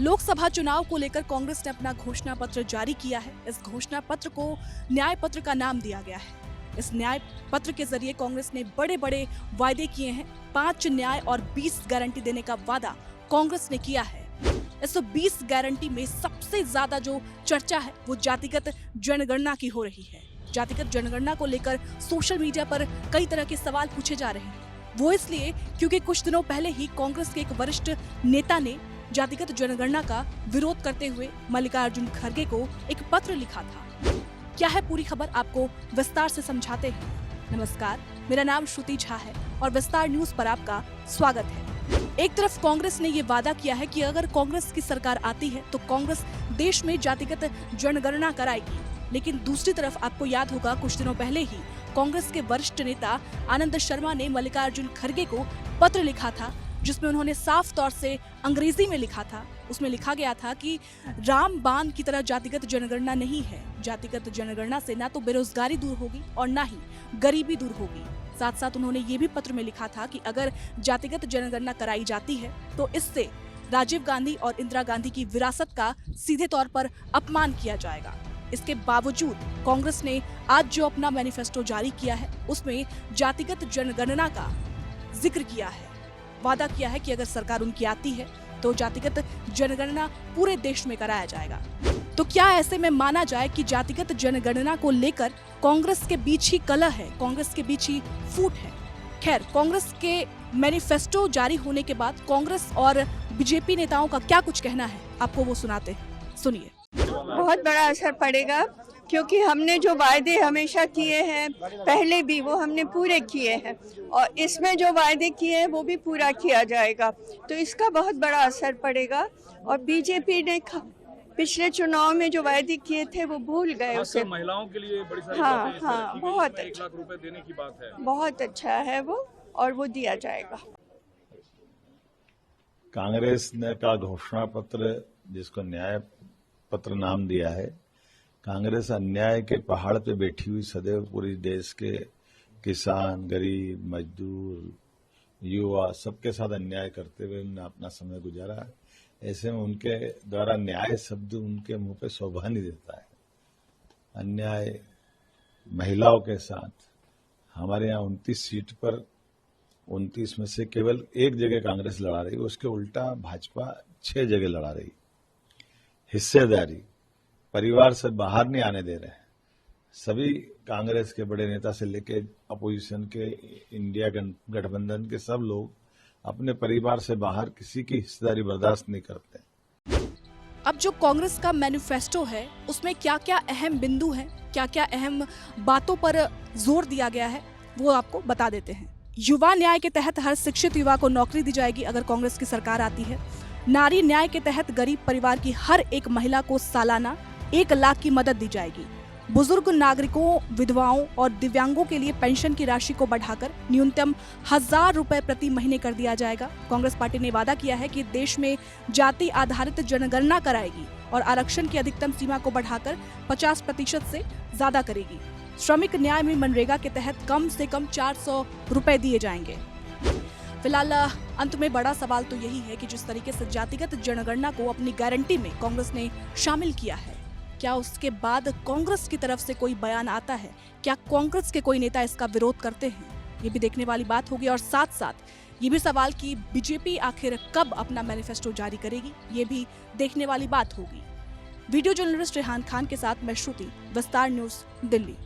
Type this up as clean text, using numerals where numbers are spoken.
लोकसभा चुनाव को लेकर कांग्रेस ने अपना घोषणा पत्र जारी किया है। इस घोषणा पत्र को न्याय पत्र का नाम दिया गया है। इस न्याय पत्र के जरिए कांग्रेस ने बड़े बड़े वायदे किए हैं। 5 न्याय और 20 गारंटी देने का वादा कांग्रेस ने किया है। इस 20 गारंटी में सबसे ज्यादा जो चर्चा है वो जातिगत जनगणना की हो रही है। जातिगत जनगणना को लेकर सोशल मीडिया पर कई तरह के सवाल पूछे जा रहे हैं। वो इसलिए क्योंकि कुछ दिनों पहले ही कांग्रेस के एक वरिष्ठ नेता ने जातिगत जनगणना का विरोध करते हुए मल्लिकार्जुन खड़गे को एक पत्र लिखा था। क्या है पूरी खबर, आपको विस्तार से समझाते हैं। नमस्कार, मेरा नाम श्रुति झा है और विस्तार न्यूज पर आपका स्वागत है। एक तरफ कांग्रेस ने ये वादा किया है कि अगर कांग्रेस की सरकार आती है तो कांग्रेस देश में जातिगत जनगणना कराएगी, लेकिन दूसरी तरफ आपको याद होगा कुछ दिनों पहले ही कांग्रेस के वरिष्ठ नेता आनंद शर्मा ने मल्लिकार्जुन खड़गे को पत्र लिखा था, जिसमें उन्होंने साफ तौर से अंग्रेजी में लिखा था। उसमें लिखा गया था कि रामबाण की तरह जातिगत जनगणना नहीं है। जातिगत जनगणना से ना तो बेरोजगारी दूर होगी और ना ही गरीबी दूर होगी। साथ साथ उन्होंने ये भी पत्र में लिखा था कि अगर जातिगत जनगणना कराई जाती है तो इससे राजीव गांधी और इंदिरा गांधी की विरासत का सीधे तौर पर अपमान किया जाएगा। इसके बावजूद कांग्रेस ने आज जो अपना मैनिफेस्टो जारी किया है उसमें जातिगत जनगणना का जिक्र किया है। वादा किया है कि अगर सरकार उनकी आती है तो जातिगत जनगणना पूरे देश में कराया जाएगा। तो क्या ऐसे में माना जाए कि जातिगत जनगणना को लेकर कांग्रेस के बीच ही कलह है, कांग्रेस के बीच ही फूट है? खैर, कांग्रेस के मैनिफेस्टो जारी होने के बाद कांग्रेस और बीजेपी नेताओं का क्या कुछ कहना है, आपको वो सुनाते हैं, सुनिए। बहुत बड़ा असर पड़ेगा क्योंकि हमने जो वायदे हमेशा किए हैं पहले भी वो हमने पूरे किए हैं और इसमें जो वायदे किए हैं वो भी पूरा किया जाएगा, तो इसका बहुत बड़ा असर पड़ेगा। और बीजेपी ने पिछले चुनाव में जो वायदे किए थे वो भूल गए उसे। महिलाओं के लिए बड़ी सारी हाँ, बहुत अच्छा, 1 लाख रुपए देने की बात है। बहुत अच्छा है वो, और वो दिया जाएगा। कांग्रेस ने का घोषणा पत्र, जिसको न्याय पत्र नाम दिया है, कांग्रेस अन्याय के पहाड़ पे बैठी हुई सदैव पूरी देश के किसान, गरीब, मजदूर, युवा सबके साथ अन्याय करते हुए उन्होंने अपना समय गुजारा। ऐसे में उनके द्वारा न्याय शब्द उनके मुंह पे शोभा नहीं देता है। अन्याय महिलाओं के साथ हमारे यहाँ 29 सीट पर 29 में से केवल एक जगह कांग्रेस लड़ा रही, उसके उल्टा भाजपा 6 जगह लड़ा रही। हिस्सेदारी, परिवार से बाहर नहीं आने दे रहे हैं। सभी कांग्रेस के बड़े नेता से लेके अपोजिशन के, इंडिया गठबंधन के सब लोग अपने परिवार से बाहर किसी की हिस्सेदारी बर्दाश्त नहीं करते। अब जो कांग्रेस का मैनिफेस्टो है उसमें क्या क्या अहम बिंदु हैं, क्या क्या अहम बातों पर जोर दिया गया है, वो आपको बता देते हैं। युवा न्याय के तहत हर शिक्षित युवा को नौकरी दी जाएगी अगर कांग्रेस की सरकार आती है। नारी न्याय के तहत गरीब परिवार की हर एक महिला को सालाना 1 लाख की मदद दी जाएगी। बुजुर्ग नागरिकों, विधवाओं और दिव्यांगों के लिए पेंशन की राशि को बढ़ाकर न्यूनतम 1000 रुपए प्रति महीने कर दिया जाएगा। कांग्रेस पार्टी ने वादा किया है कि देश में जाति आधारित जनगणना कराएगी और आरक्षण की अधिकतम सीमा को बढ़ाकर 50% से ज्यादा करेगी। श्रमिक न्याय में मनरेगा के तहत कम से कम 400 रुपए दिए जाएंगे। फिलहाल अंत में बड़ा सवाल तो यही है कि जिस तरीके से जातिगत जनगणना को अपनी गारंटी में कांग्रेस ने शामिल किया है, क्या उसके बाद कांग्रेस की तरफ से कोई बयान आता है? क्या कांग्रेस के कोई नेता इसका विरोध करते हैं? ये भी देखने वाली बात होगी। और साथ साथ ये भी सवाल कि बीजेपी आखिर कब अपना मैनिफेस्टो जारी करेगी, ये भी देखने वाली बात होगी। वीडियो जर्नलिस्ट रेहान खान के साथ मैं श्रुति, विस्तार न्यूज, दिल्ली।